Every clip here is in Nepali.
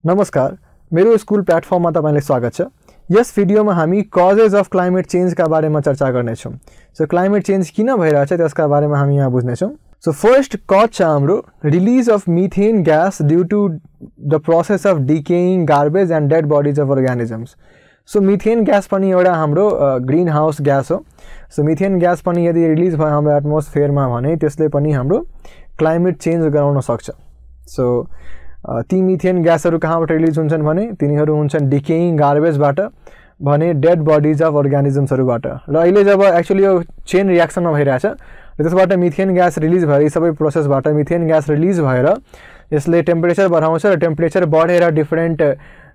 नमस्कार, मेरो स्कुल प्लेटफर्ममा तपाईलाई स्वागत छ। यस भिडियोमा हामी कजेस अफ क्लाइमेट चेन्जका बारेमा चर्चा गर्नेछौँ। सो क्लाइमेट चेन्ज किन भइरहेछ त्यसका बारेमा हामी यहाँ बुझ्नेछौँ। सो फर्स्ट कज छ हाम्रो release of methane gas due to the process of decaying garbage and dead bodies of organisms. So methane gas पनि एउटा हाम्रो ग्रीन हाउस ग्यास हो। सो मिथेन ग्यास पनि यदि रिलीज भयो हाम्रो एटमोस्फियरमा भने त्यसले पनि हाम्रो क्लाइमेट चेन्ज गराउन सक्छ। सो ती मिथेन ग्यासहरू कहाँबाट रिलीज हुन्छन् भने तिनीहरू हुन्छन् डिकेइङ गार्बेजबाट भने डेड बडिज अफ अर्गानिजम्सहरूबाट। र अहिले जब एक्चुअली यो चेन रियाक्सनमा भइरहेछ र त्यसबाट मिथेन ग्यास रिलीज भएर सबै प्रोसेसबाट मिथेन ग्यास रिलीज भएर यसले टेम्परेचर बढाउँछ र टेम्परेचर बढेर डिफरेन्ट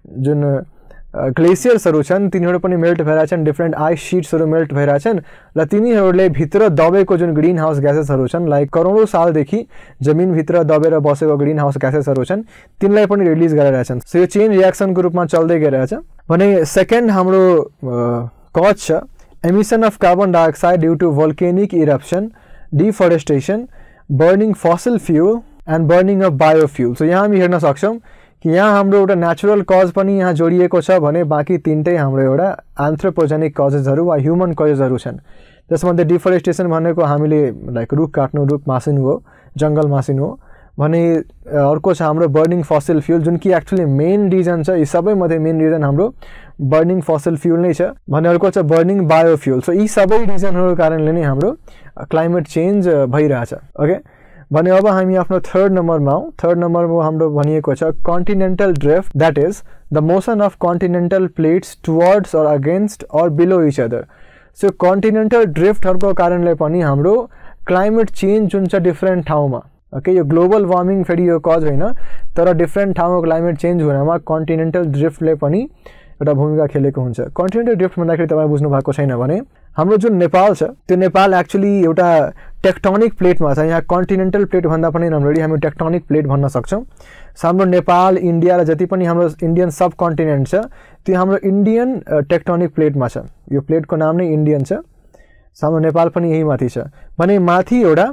जुन ग्लेसियर्सहरू छन् तिनीहरू पनि मेल्ट भइरहेछन्, डिफरेन्ट आइस शीट्सहरू मेल्ट भइरहेछन् र तिनीहरूले भित्र दबेको जुन ग्रीन हाउस ग्यासेसहरू छन् लाइक करोडौँ सालदेखि जमिनभित्र दबेर बसेको ग्रीन हाउस ग्यासेसहरू छन् तिनलाई पनि रिलिज गरिरहेछन्। सो यो चेन रियाक्सनको रूपमा चल्दै गइरहेछ। भने सेकेन्ड हाम्रो कज छ emission of carbon dioxide due to volcanic eruption, deforestation, burning fossil fuel and burning of biofuel. So यहाँ हामी हेर्न सक्छौँ कि यहाँ हाम्रो एउटा नेचुरल कज पनि यहाँ जोडिएको छ भने बाँकी तीनटै हाम्रो एउटा एन्थ्रोपोजेनिक कजेसहरू वा ह्युमन कजेसहरू छन्। त्यसमध्ये डिफोरेस्टेसन भनेको हामीले लाइक रुख काट्नु, रुख मासिनु हो, जङ्गल मासिनु हो भने अर्को छ हाम्रो बर्निङ फसिल फ्युल जुन कि एक्चुअली मेन रिजन छ। यी सबैमध्ये मेन रिजन हाम्रो बर्निङ फसिल फ्युल नै छ भने अर्को छ बर्निङ बायोफ्युल। सो यी सबै रिजनहरूको कारणले नै हाम्रो क्लाइमेट चेन्ज भइरहेछ। ओके भने अब हामी आफ्नो थर्ड नम्बरमा हौँ। थर्ड नम्बरमा हाम्रो भनिएको छ continental drift, that is the motion of continental plates towards or against or below each other. So continental ड्रिफ्टहरूको कारणले पनि हाम्रो क्लाइमेट चेन्ज जुन छ डिफ्रेन्ट ठाउँमा, ओके यो ग्लोबल वार्मिङ फेरि यो कज होइन तर डिफ्रेन्ट ठाउँमा क्लाइमेट चेन्ज हुनमा कन्टिनेन्टल ड्रिफ्टले पनि एउटा भूमिका खेलेको हुन्छ। कन्टिनेन्टल ड्रिफ्ट भन्दाखेरि तपाईँ बुझ्नु भएको छैन भने हाम्रो जुन नेपाल छ त्यो नेपाल एक्चुअली एउटा टेक्टोनिक प्लेटमा छ। यहाँ कन्टिनेन्टल प्लेट भन्दा पनि राम्ररी हामी टेक्टोनिक प्लेट भन्न सक्छौँ। हाम्रो नेपाल, इन्डिया र जति पनि हाम्रो इन्डियन सब कन्टिनेन्ट छ त्यो हाम्रो इन्डियन टेक्टोनिक प्लेटमा छ। यो प्लेटको नाम नै इन्डियन छ। हाम्रो नेपाल पनि यही माथि छ भने माथि एउटा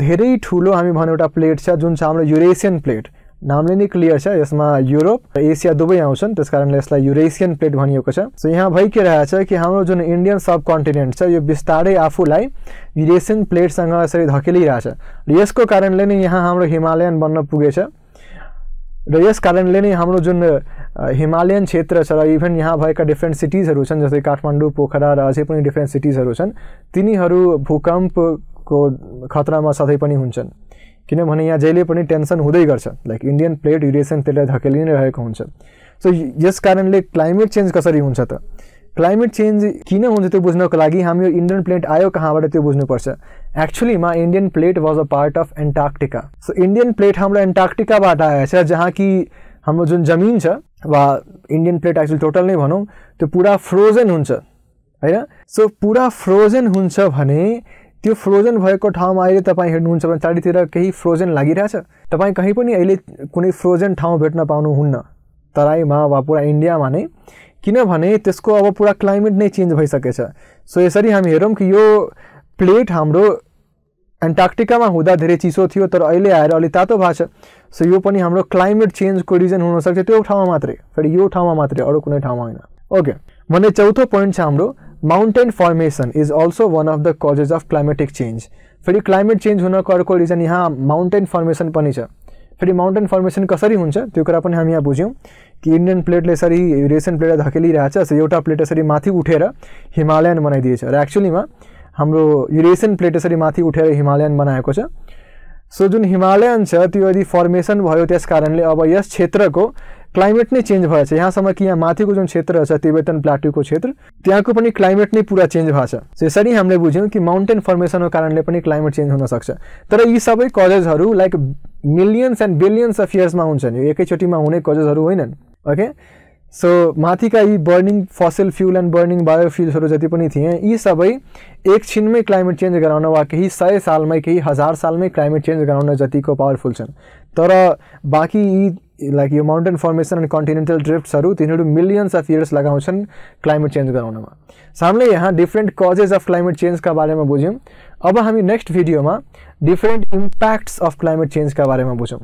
धेरै ठुलो हामी भन्ने एउटा प्लेट छ जुन छ हाम्रो युरेसियन प्लेट। नामले नै क्लियर छ, यसमा युरोप र एसिया दुवै आउँछन् त्यस कारणले यसलाई युरेसियन प्लेट भनिएको छ। सो यहाँ भइ के रहेछ कि हाम्रो जुन इन्डियन सब कन्टिनेन्ट छ यो बिस्तारै आफूलाई युरेसियन प्लेटसँग यसरी धकेलिरहेछ र यसको कारणले नै यहाँ हाम्रो हिमालयन बन्न पुगेछ र यस कारणले नै हाम्रो जुन हिमालयन क्षेत्र छ र इभन यहाँ भएका डिफ्रेन्ट सिटिजहरू छन् जस्तै काठमाडौँ, पोखरा र अझै पनि डिफ्रेन्ट सिटिजहरू छन् तिनीहरू भूकम्पको खतरामा सधैँ पनि हुन्छन् किनभने यहाँ जहिले पनि टेन्सन हुँदै गर्छ लाइक इन्डियन प्लेट युरेसियन प्लेटलाई धकेलि नै रहेको हुन्छ। सो यस कारणले क्लाइमेट चेन्ज कसरी हुन्छ त? क्लाइमेट चेन्ज किन हुन्छ त्यो बुझ्नको लागि हामी यो इन्डियन प्लेट आयो कहाँबाट त्यो बुझ्नुपर्छ। एक्चुअलीमा Indian plate was a part of Antarctica. So Indian plate हाम्रो एन्टार्क्टिकाबाट आएछ जहाँ कि हाम्रो जुन जमिन छ वा इन्डियन प्लेट एक्चुअली टोटल नै भनौँ त्यो पुरा फ्रोजन हुन्छ होइन। सो पुरा फ्रोजन हुन्छ भने त्यो फ्रोजन भएको ठाउँमा अहिले तपाईँ हेर्नुहुन्छ भने चारैतिर केही फ्रोजन लागिरहेछ। तपाईँ कहीँ पनि अहिले कुनै फ्रोजन ठाउँ भेट्न पाउनुहुन्न तराईमा वा पुरा इन्डियामा नै, किनभने त्यसको अब पुरा क्लाइमेट नै चेन्ज भइसकेछ। सो यसरी हामी हेरौँ कि यो प्लेट हाम्रो एन्टार्क्टिकामा हुँदा धेरै चिसो थियो तर अहिले आएर अलि तातो भएको छ। सो यो पनि हाम्रो क्लाइमेट चेन्जको रिजन हुनसक्छ त्यो ठाउँमा मात्रै, फेरि यो ठाउँमा मात्रै, अरू कुनै ठाउँमा होइन। ओके भने चौथो पोइन्ट छ हाम्रो mountain formation is also one of the causes of climatic change. फेरि क्लाइमेट चेन्ज हुनको अर्को रिजन यहाँ माउन्टेन फर्मेसन पनि छ। फेरि माउन्टेन फर्मेसन कसरी हुन्छ त्यो कुरा पनि हामी यहाँ बुझ्यौँ कि इन्डियन प्लेटले यसरी युरेसियन प्लेटलाई धकेलिरहेछ। सो एउटा प्लेट यसरी माथि उठेर हिमालयन बनाइदिएछ र एक्चुअलीमा हाम्रो युरेसियन प्लेट यसरी माथि उठेर हिमालयन बनाएको छ। सो जुन हिमालयन छ त्यो यदि फर्मेसन भयो त्यस कारणले अब यस क्षेत्रको क्लाइमेट नै चेन्ज भएछ। यहाँसम्म कि यहाँ माथिको जुन क्षेत्र छ तिब्बतन प्लाटुको क्षेत्र त्यहाँको पनि क्लाइमेट नै पुरा चेन्ज भएको छ। सो यसरी हामीले बुझ्यौँ कि माउन्टेन फर्मेसनको कारणले पनि क्लाइमेट चेन्ज हुनसक्छ तर यी सबै कजेसहरू like millions and billions of इयर्समा हुन्छन्, यो एकैचोटिमा हुने कजेसहरू होइनन्। ओके सो माथिका यी burning fossil fuel and burning बायोफ्युल्सहरू जति पनि थिए यी सबै एकछिनमै क्लाइमेट चेन्ज गराउन वा केही 100 सालमै केही 1000 सालमै क्लाइमेट चेन्ज गराउन जतिको पावरफुल छन् तर बाँकी यी लाइक यो माउन्टेन फर्मेसन एन्ड कन्टिनेन्टल ड्रिफ्ट्सहरू तिनीहरू मिलियन्स अफ इयर्स लगाउँछन् क्लाइमेट चेन्ज गराउनमा। सो हामीले यहाँ डिफ्रेन्ट कजेस अफ क्लाइमेट चेन्जका बारेमा बुझ्यौँ। अब हामी नेक्स्ट भिडियोमा डिफ्रेन्ट इम्प्याक्ट्स अफ क्लाइमेट चेन्जका बारेमा बुझौँ।